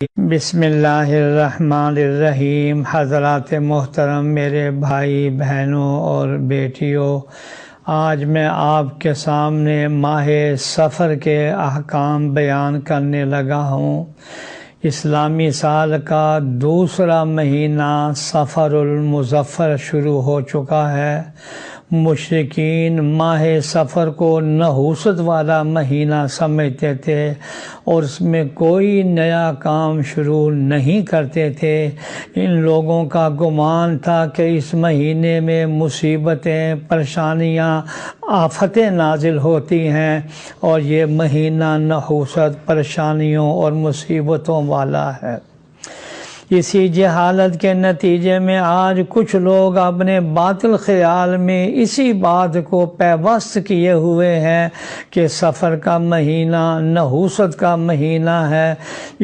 بسم اللہ الرحمن الرحیم۔ حضرات محترم، میرے بھائی بہنوں اور بیٹیوں، آج میں آپ کے سامنے ماہ سفر کے احکام بیان کرنے لگا ہوں۔ اسلامی سال کا دوسرا مہینہ صفر المظفر شروع ہو چکا ہے۔ مشرکین ماہ سفر کو نحوست والا مہینہ سمجھتے تھے اور اس میں کوئی نیا کام شروع نہیں کرتے تھے۔ ان لوگوں کا گمان تھا کہ اس مہینے میں مصیبتیں، پریشانیاں، آفتیں نازل ہوتی ہیں اور یہ مہینہ نحوست، پریشانیوں اور مصیبتوں والا ہے۔ اسی جہالت کے نتیجے میں آج کچھ لوگ اپنے باطل خیال میں اسی بات کو پیوست کیے ہوئے ہیں کہ سفر کا مہینہ نحوست کا مہینہ ہے،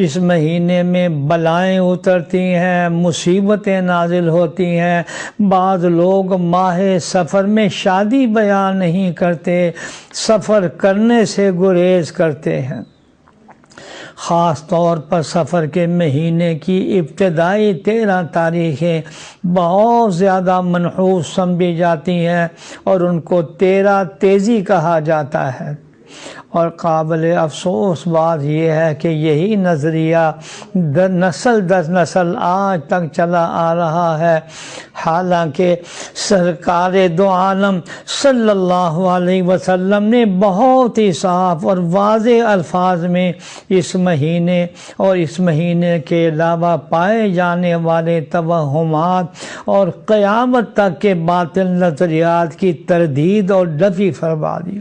اس مہینے میں بلائیں اترتی ہیں، مصیبتیں نازل ہوتی ہیں۔ بعض لوگ ماہ سفر میں شادی بیان نہیں کرتے، سفر کرنے سے گریز کرتے ہیں۔ خاص طور پر سفر کے مہینے کی ابتدائی 13 تاریخیں بہت زیادہ منحوس سمجھی جاتی ہیں اور ان کو 13 تیزی کہا جاتا ہے۔ اور قابل افسوس بات یہ ہے کہ یہی نظریہ نسل در نسل آج تک چلا آ رہا ہے، حالانکہ سرکار دو عالم صلی اللہ علیہ وسلم نے بہت ہی صاف اور واضح الفاظ میں اس مہینے اور اس مہینے کے علاوہ پائے جانے والے توہمات اور قیامت تک کے باطل نظریات کی تردید اور نفی فرما دی،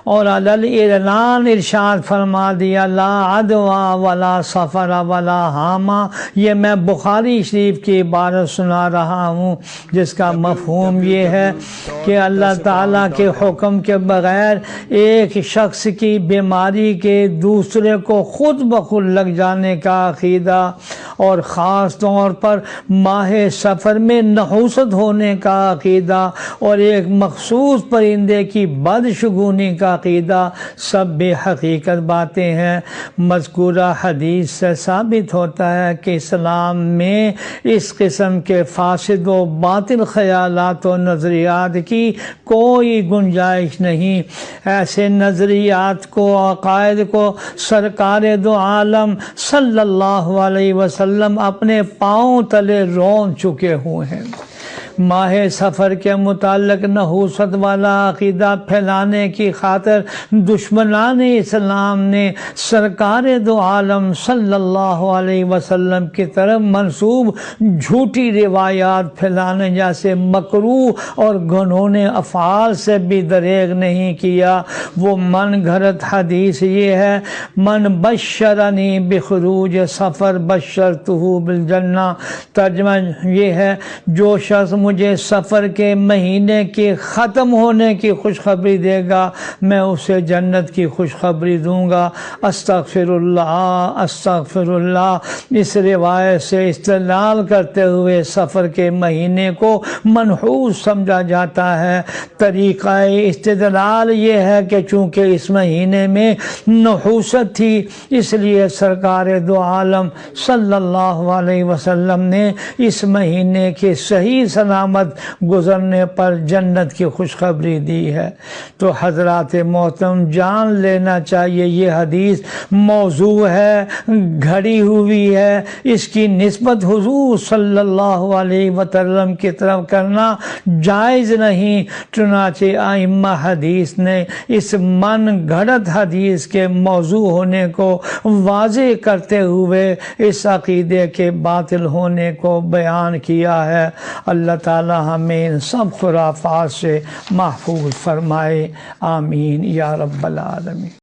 اور اعلان ارشاد فرما دیا، لا عدوى ولا سفر ولا حامہ۔ یہ میں بخاری شریف کی عبارت سنا رہا ہوں، جس کا مفہوم یہ ہے کہ اللہ تعالیٰ کے حکم کے بغیر ایک شخص کی بیماری کے دوسرے کو خود بخود لگ جانے کا عقیدہ، اور خاص طور پر ماہ سفر میں نحوست ہونے کا عقیدہ اور ایک مخصوص پرندے کی بدشگونی کا عقیدہ، سب بے حقیقت باتیں ہیں۔ مذکورہ حدیث سے ثابت ہوتا ہے کہ اسلام میں اس قسم کے فاسد و باطل خیالات و نظریات کی کوئی گنجائش نہیں۔ ایسے نظریات کو، عقائد کو سرکار دو عالم صلی اللہ علیہ وسلم اپنے پاؤں تلے رون چکے ہوئے ہیں۔ ماہ سفر کے متعلق نحوست والا عقیدہ پھیلانے کی خاطر دشمنان اسلام نے سرکار دو عالم صلی اللہ علیہ وسلم کی طرف منسوب جھوٹی روایات پھیلانے جیسے مکروہ اور گھنونے افعال سے بھی دریغ نہیں کیا۔ وہ من گھڑت حدیث یہ ہے، من بشرنی بخروج سفر بشرتہ بالجنہ۔ ترجمہ یہ ہے، جو شخص مجھے سفر کے مہینے کے ختم ہونے کی خوشخبری دے گا، میں اسے جنت کی خوشخبری دوں گا۔ استغفر اللہ، استغفر اللہ۔ اس روایت سے استدلال کرتے ہوئے سفر کے مہینے کو منحوس سمجھا جاتا ہے۔ طریقہ استدلال یہ ہے کہ چونکہ اس مہینے میں نحوست تھی، اس لیے سرکار دو عالم صلی اللہ علیہ وسلم نے اس مہینے کے صحیح سلامت گزرنے پر جنت کی خوشخبری دی ہے۔ تو حضرات محترم، جان لینا چاہیے یہ حدیث موضوع ہے، گھڑی ہوئی ہے، اس کی نسبت حضور صلی اللہ علیہ وسلم کی طرف کرنا جائز نہیں۔ چنانچہ ائمہ حدیث نے اس من گھڑت حدیث کے موضوع ہونے کو واضح کرتے ہوئے اس عقیدے کے باطل ہونے کو بیان کیا ہے۔ اللہ تعالی ہمیں ان سب خرافات سے محفوظ فرمائے، آمین یا رب العالمین۔